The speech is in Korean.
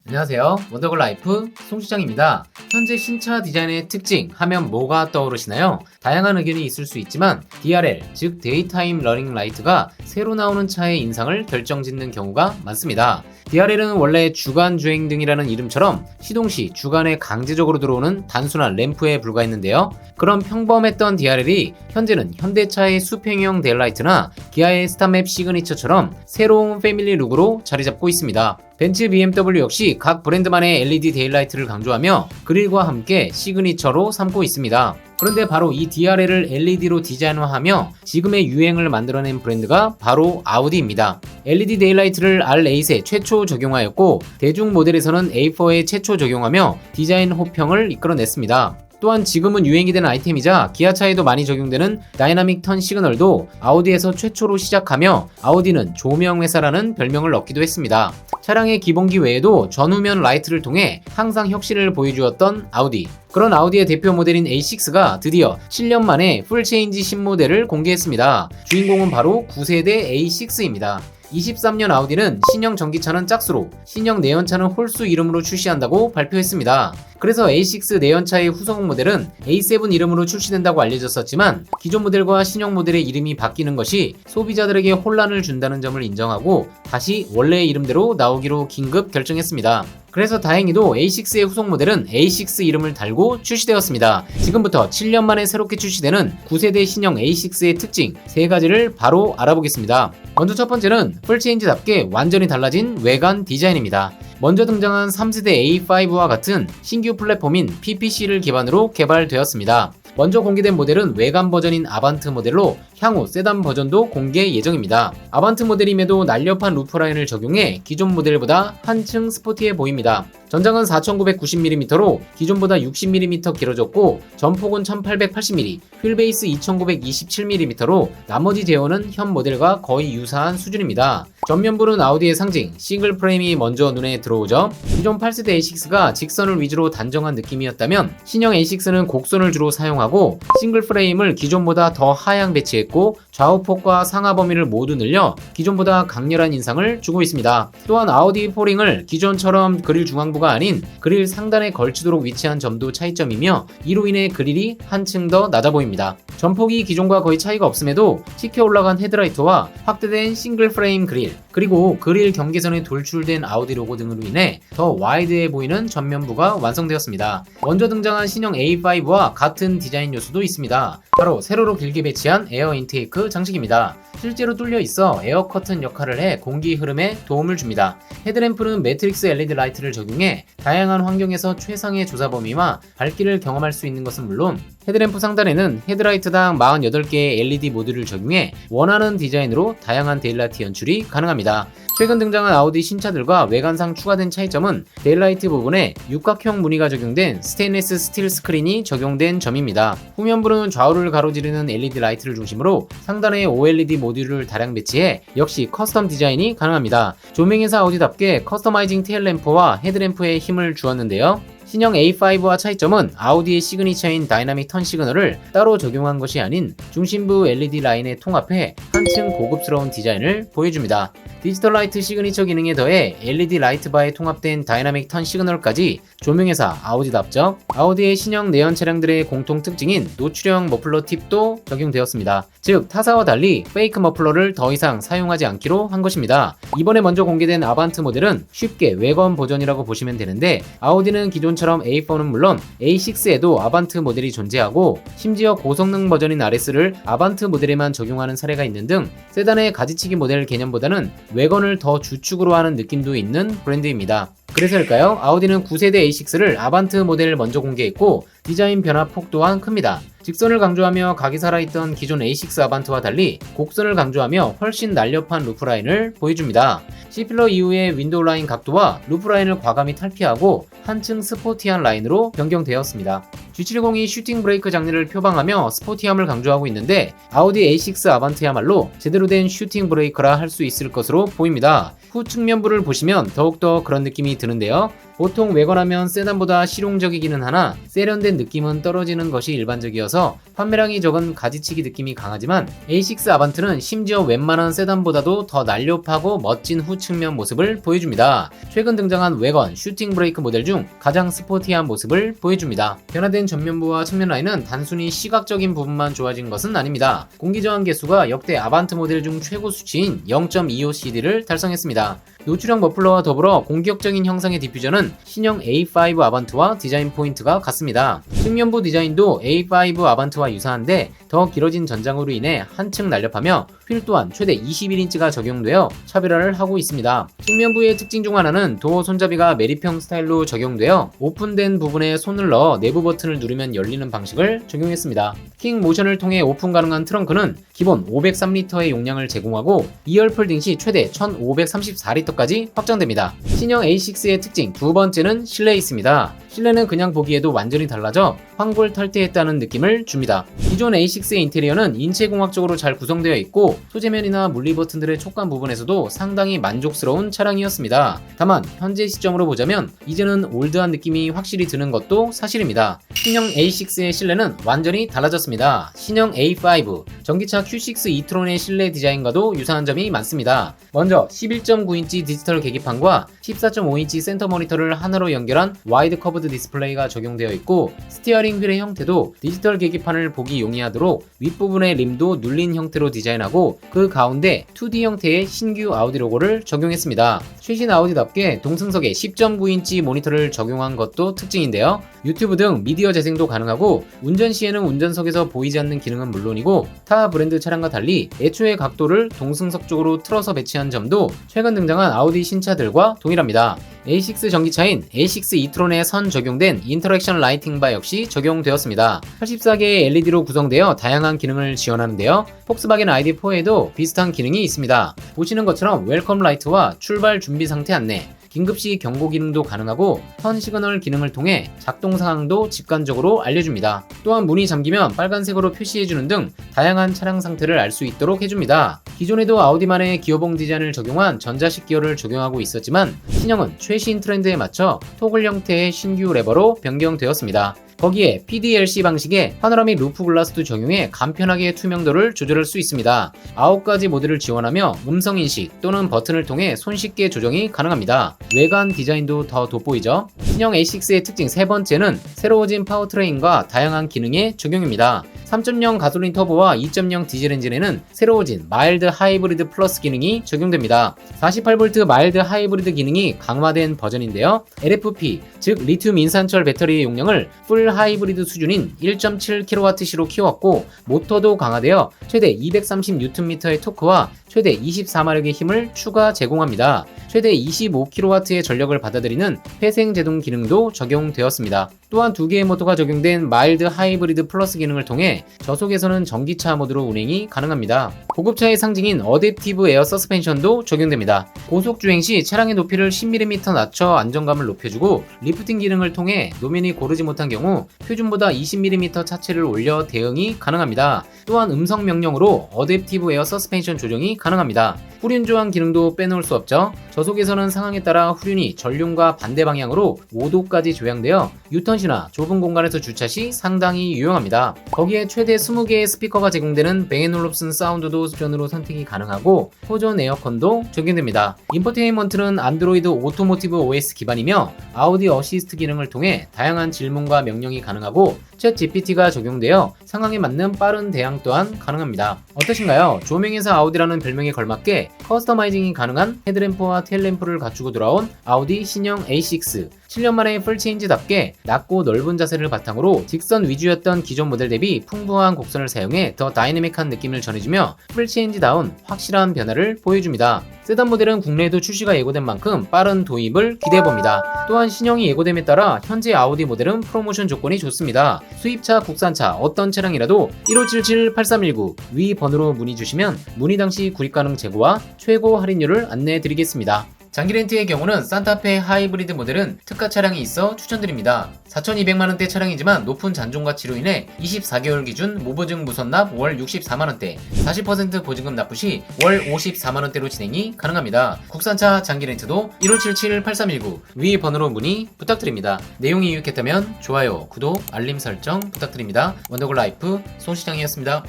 안녕하세요. 원더걸 라이프 송시장입니다. 현재 신차 디자인의 특징 하면 뭐가 떠오르시나요? 다양한 의견이 있을 수 있지만 DRL, 즉 데이타임 러닝 라이트가 새로 나오는 차의 인상을 결정짓는 경우가 많습니다. DRL은 원래 주간 주행등이라는 이름처럼 시동시 주간에 강제적으로 들어오는 단순한 램프에 불과했는데요. 그런 평범했던 DRL이 현재는 현대차의 수평형 델라이트나 기아의 스타맵 시그니처처럼 새로운 패밀리 룩으로 자리 잡고 있습니다. 벤츠, BMW 역시 각 브랜드만의 LED 데일라이트를 강조하며 그릴과 함께 시그니처로 삼고 있습니다. 그런데 바로 이 DRL을 LED로 디자인화하며 지금의 유행을 만들어낸 브랜드가 바로 아우디입니다. LED 데일라이트를 R8에 최초 적용하였고 대중 모델에서는 A4에 최초 적용하며 디자인 호평을 이끌어냈습니다. 또한 지금은 유행이 되는 아이템이자 기아차에도 많이 적용되는 다이나믹 턴 시그널도 아우디에서 최초로 시작하며 아우디는 조명 회사라는 별명을 얻기도 했습니다. 차량의 기본기 외에도 전후면 라이트를 통해 항상 혁신을 보여주었던 아우디. 그런 아우디의 대표 모델인 A6가 드디어 7년 만에 풀체인지 신모델을 공개했습니다. 주인공은 바로 9세대 A6입니다. 23년 아우디는 신형 전기차는 짝수로, 신형 내연차는 홀수 이름으로 출시한다고 발표했습니다. 그래서 A6 내연차의 후속 모델은 A7 이름으로 출시된다고 알려졌었지만 기존 모델과 신형 모델의 이름이 바뀌는 것이 소비자들에게 혼란을 준다는 점을 인정하고 다시 원래의 이름대로 나오기로 긴급 결정했습니다. 그래서 다행히도 A6의 후속 모델은 A6 이름을 달고 출시되었습니다. 지금부터 7년 만에 새롭게 출시되는 9세대 신형 A6의 특징 3가지를 바로 알아보겠습니다. 먼저 첫 번째는 풀체인지답게 완전히 달라진 외관 디자인입니다. 먼저 등장한 3세대 A5와 같은 신규 플랫폼인 PPC를 기반으로 개발되었습니다. 먼저 공개된 모델은 외관 버전인 아반트 모델로 향후 세단 버전도 공개 예정입니다. 아반트 모델임에도 날렵한 루프라인을 적용해 기존 모델보다 한층 스포티해 보입니다. 전장은 4990mm로 기존보다 60mm 길어졌고 전폭은 1880mm, 휠베이스 2927mm로 나머지 제어는 현 모델과 거의 유사한 수준입니다. 전면부는 아우디의 상징, 싱글 프레임이 먼저 눈에 들어오죠. 기존 8세대 A6가 직선을 위주로 단정한 느낌이었다면 신형 A6는 곡선을 주로 사용하고 싱글 프레임을 기존보다 더 하향 배치했고 좌우폭과 상하 범위를 모두 늘려 기존보다 강렬한 인상을 주고 있습니다. 또한 아우디 포링을 기존처럼 그릴 중앙부가 아닌 그릴 상단에 걸치도록 위치한 점도 차이점이며 이로 인해 그릴이 한층 더 낮아 보입니다. 전폭이 기존과 거의 차이가 없음에도 치켜 올라간 헤드라이트와 확대된 싱글 프레임 그릴, 그리고 그릴 경계선에 돌출된 아우디 로고 등으로 인해 더 와이드해 보이는 전면부가 완성되었습니다. 먼저 등장한 신형 A5와 같은 디자인 요소도 있습니다. 바로 세로로 길게 배치한 에어 인테이크 장식입니다. 실제로 뚫려 있어 에어 커튼 역할을 해 공기 흐름에 도움을 줍니다. 헤드램프는 매트릭스 LED 라이트를 적용해 다양한 환경에서 최상의 조사 범위와 밝기를 경험할 수 있는 것은 물론 헤드램프 상단에는 헤드라이트당 48개의 LED 모듈을 적용해 원하는 디자인으로 다양한 데일라이트 연출이 가능합니다. 최근 등장한 아우디 신차들과 외관상 추가된 차이점은 데일라이트 부분에 육각형 무늬가 적용된 스테인리스 스틸 스크린이 적용된 점입니다. 후면부는 좌우를 가로지르는 LED 라이트를 중심으로 상단에 OLED 모듈을 다량 배치해 역시 커스텀 디자인이 가능합니다. 조명회사 아우디답게 커스터마이징 테일램프와 헤드램프에 힘을 주었는데요. 신형 A5와 차이점은 아우디의 시그니처인 다이나믹 턴 시그널을 따로 적용한 것이 아닌 중심부 LED 라인에 통합해 한층 고급스러운 디자인을 보여줍니다. 디지털 라이트 시그니처 기능에 더해 LED 라이트바에 통합된 다이나믹 턴 시그널까지 조명회사 아우디답죠. 아우디의 신형 내연 차량들의 공통 특징인 노출형 머플러 팁도 적용되었습니다. 즉 타사와 달리 페이크 머플러를 더 이상 사용하지 않기로 한 것입니다. 이번에 먼저 공개된 아반트 모델은 쉽게 외관 버전이라고 보시면 되는데 아우디는 기존처럼 A4는 물론 A6에도 아반트 모델이 존재하고 심지어 고성능 버전인 RS를 아반트 모델에만 적용하는 사례가 있는 등 세단의 가지치기 모델 개념보다는 외관을 더 주축으로 하는 느낌도 있는 브랜드입니다. 그래서일까요? 아우디는 9세대 A6를 아반트 모델을 먼저 공개했고 디자인 변화폭 또한 큽니다. 직선을 강조하며 각이 살아있던 기존 A6 아반트와 달리 곡선을 강조하며 훨씬 날렵한 루프라인을 보여줍니다. C필러 이후의 윈도우 라인 각도와 루프라인을 과감히 탈피하고 한층 스포티한 라인으로 변경되었습니다. G70이 슈팅 브레이크 장르를 표방하며 스포티함을 강조하고 있는데 아우디 A6 아반트야말로 제대로 된 슈팅 브레이크라 할 수 있을 것으로 보입니다. 후 측면부를 보시면 더욱더 그런 느낌이 드는데요. 보통 외관하면 세단보다 실용적이기는 하나 세련된 느낌은 떨어지는 것이 일반적이어서 판매량이 적은 가지치기 느낌이 강하지만 A6 아반트는 심지어 웬만한 세단보다도 더 날렵하고 멋진 후측면 모습을 보여줍니다. 최근 등장한 외건 슈팅 브레이크 모델 중 가장 스포티한 모습을 보여줍니다. 변화된 전면부와 측면 라인은 단순히 시각적인 부분만 좋아진 것은 아닙니다. 공기저항 개수가 역대 아반트 모델 중 최고 수치인 0.25cd를 달성했습니다. 노출형 머플러와 더불어 공격적인 형상의 디퓨저는 신형 A5 아반트와 디자인 포인트가 같습니다. 측면부 디자인도 A5 아반트와 유사한데 더 길어진 전장으로 인해 한층 날렵하며 휠 또한 최대 21인치가 적용되어 차별화를 하고 있습니다. 측면부의 특징 중 하나는 도어 손잡이가 메리평 스타일로 적용되어 오픈된 부분에 손을 넣어 내부 버튼을 누르면 열리는 방식을 적용했습니다. 킹 모션을 통해 오픈 가능한 트렁크는 기본 503리터의 용량을 제공하고 2열 폴딩 시 최대 1534리터까지 확장됩니다. 신형 A6의 특징 두 번째는 실내에 있습니다. 실내는 그냥 보기에도 완전히 달라져 황골탈퇴했다는 느낌을 줍니다. 기존 A6의 인테리어는 인체공학적으로 잘 구성되어 있고 소재면이나 물리 버튼들의 촉감 부분에서도 상당히 만족스러운 차량이었습니다. 다만 현재 시점으로 보자면 이제는 올드한 느낌이 확실히 드는 것도 사실입니다. 신형 A6의 실내는 완전히 달라졌습니다. 신형 A5 전기차 Q6 e-tron의 실내 디자인과도 유사한 점이 많습니다. 먼저 11.9인치 디지털 계기판과 14.5인치 센터 모니터를 하나로 연결한 와이드 커브드 디스플레이가 적용되어 있고 스티어링 휠의 형태도 디지털 계기판을 보기 용이하도록 윗부분의 림도 눌린 형태로 디자인하고 그 가운데 2D 형태의 신규 아우디 로고를 적용했습니다. 최신 아우디답게 동승석에 10.9인치 모니터를 적용한 것도 특징인데요. 유튜브 등 미디어 재생도 가능하고 운전 시에는 운전석에서 보이지 않는 기능은 물론이고 타 브랜드 차량과 달리 애초의 각도를 동승석 쪽으로 틀어서 배치한 점도 최근 등장한 아우디 신차들과 동일합니다. A6 전기차인 A6 e-tron에 선 적용된 인터랙션 라이팅 바 역시 적용되었습니다. 84개의 LED로 구성되어 다양한 기능을 지원하는데요. 폭스바겐 ID4에도 비슷한 기능이 있습니다. 보시는 것처럼 웰컴 라이트와 출발 준비 상태 안내, 긴급시 경고 기능도 가능하고 턴 시그널 기능을 통해 작동 상황도 직관적으로 알려줍니다. 또한 문이 잠기면 빨간색으로 표시해주는 등 다양한 차량 상태를 알 수 있도록 해줍니다. 기존에도 아우디만의 기어봉 디자인을 적용한 전자식 기어를 적용하고 있었지만 신형은 최신 트렌드에 맞춰 토글 형태의 신규 레버로 변경되었습니다. 거기에 PDLC 방식의 파노라믹 루프 글라스도 적용해 간편하게 투명도를 조절할 수 있습니다. 9가지 모드를 지원하며 음성인식 또는 버튼을 통해 손쉽게 조정이 가능합니다. 외관 디자인도 더 돋보이죠? 신형 A6의 특징 세 번째는 새로워진 파워트레인과 다양한 기능의 적용입니다. 3.0 가솔린 터보와 2.0 디젤 엔진에는 새로워진 마일드 하이브리드 플러스 기능이 적용됩니다. 48V 마일드 하이브리드 기능이 강화된 버전인데요. LFP, 즉 리튬 인산철 배터리의 용량을 풀 하이브리드 수준인 1.7kWh로 키웠고 모터도 강화되어 최대 230Nm의 토크와 최대 24마력의 힘을 추가 제공합니다. 최대 25kW의 전력을 받아들이는 회생 제동 기능도 적용되었습니다. 또한 2개의 모터가 적용된 마일드 하이브리드 플러스 기능을 통해 저속에서는 전기차 모드로 운행이 가능합니다. 고급차의 상징인 어댑티브 에어 서스펜션도 적용됩니다. 고속 주행 시 차량의 높이를 10mm 낮춰 안정감을 높여주고 리프팅 기능을 통해 노면이 고르지 못한 경우 표준보다 20mm 차체를 올려 대응이 가능합니다. 또한 음성 명령으로 어댑티브 에어 서스펜션 조정이 가능합니다. 후륜 조항 기능도 빼놓을 수 없죠. 저속에서는 상황에 따라 후륜이 전륜과 반대 방향으로 5도까지 조향되어 유턴시나 좁은 공간에서 주차 시 상당히 유용합니다. 거기에 최대 20개의 스피커가 제공되는 뱅 앤 올롭슨 사운드도 옵션으로 선택이 가능하고 호전 에어컨도 적용됩니다. 인포테인먼트는 안드로이드 오토모티브 OS 기반이며 아우디 어시스트 기능을 통해 다양한 질문과 명령이 가능하고 챗 GPT가 적용되어 상황에 맞는 빠른 대항 또한 가능합니다. 어떠신가요? 조명회사 아우디라는 별명에 걸맞게 커스터마이징이 가능한 헤드램프와 테일램프를 갖추고 돌아온 아우디 신형 A6. 7년 만에 풀체인지답게 낮고 넓은 자세를 바탕으로 직선 위주였던 기존 모델 대비 풍부한 곡선을 사용해 더 다이내믹한 느낌을 전해주며 풀체인지다운 확실한 변화를 보여줍니다. 세단 모델은 국내에도 출시가 예고된 만큼 빠른 도입을 기대해봅니다. 또한 신형이 예고됨에 따라 현재 아우디 모델은 프로모션 조건이 좋습니다. 수입차, 국산차 어떤 차량이라도 1577-8319 위 번호로 문의 주시면 문의 당시 구입 가능 재고와 최고 할인율을 안내해 드리겠습니다. 장기 렌트의 경우는 산타페 하이브리드 모델은 특가 차량이 있어 추천드립니다. 4,200만원대 차량이지만 높은 잔존 가치로 인해 24개월 기준 무보증 무선납 월 64만원대, 40% 보증금 납부 시 월 54만원대로 진행이 가능합니다. 국산차 장기 렌트도 1577-8319 위 번호로 문의 부탁드립니다. 내용이 유익했다면 좋아요, 구독, 알림 설정 부탁드립니다. 원더골 라이프 손시장이었습니다.